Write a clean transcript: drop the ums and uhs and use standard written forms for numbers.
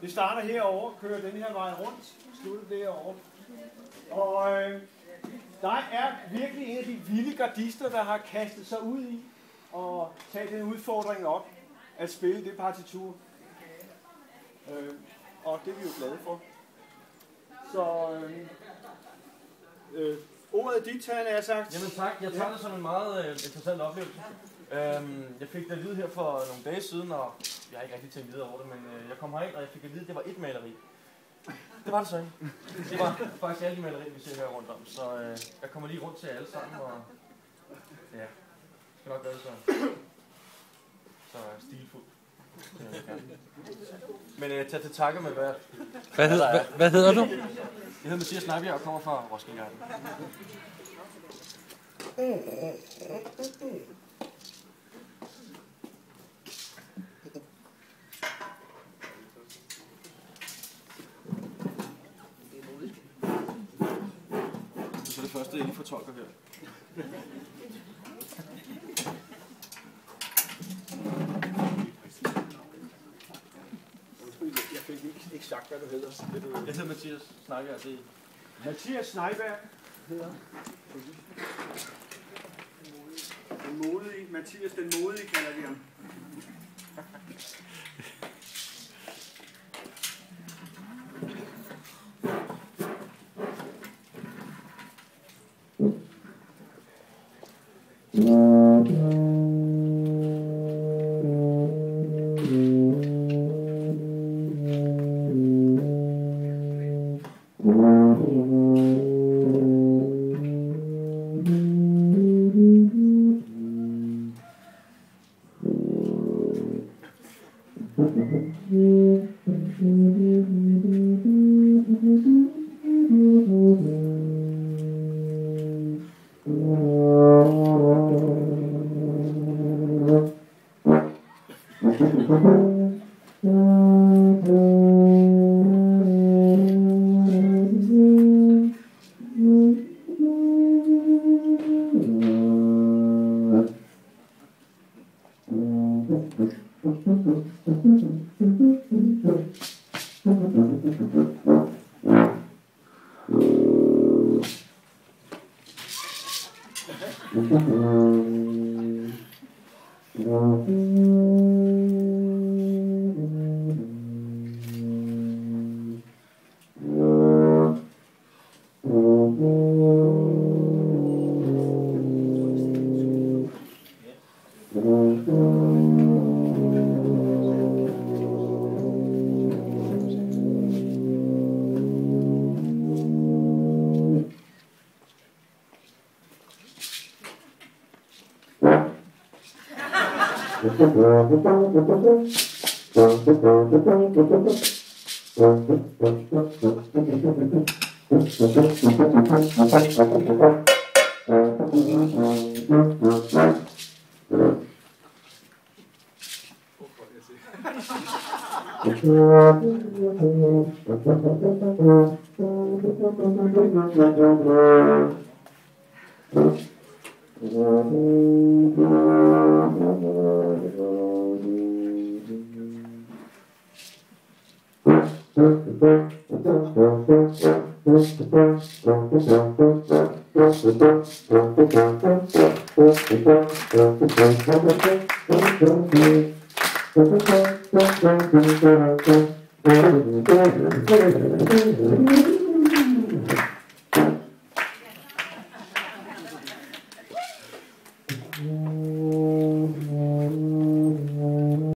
Det starter herovre, kører den her vej rundt, slutter derovre. Og der er virkelig en af de vilde gardister, der har kastet sig ud i og taget den udfordring op at spille det partitur. Og det er vi jo glade for. Så ordet er dit, Tanne, jeg sagt. Jamen tak, jeg tager det som en meget interessant oplevelse. Jeg fik det at vide her for nogle dage siden, og jeg har ikke rigtig tænkt videre over det, men jeg kom herind, og jeg fik at vide, at det var et maleri. Det var det så ikke. Det var faktisk alle de malerier, vi ser her rundt om, så jeg kommer lige rundt til alle sammen, og ja, det skal nok gøre det så stilfuldt. Men tag til takke med Hvad hedder du? Jeg hedder Mathias Snejbjerg og kommer fra Roskilde Garden. Så er det første, jeg lige fortolker her. Jeg fik ikke sagt, hvad du hedder. Jeg hedder Mathias Snejbjerg. Det er Mathias Snejbjerg hedder. Den modige. Mathias den modige kalder vi ham.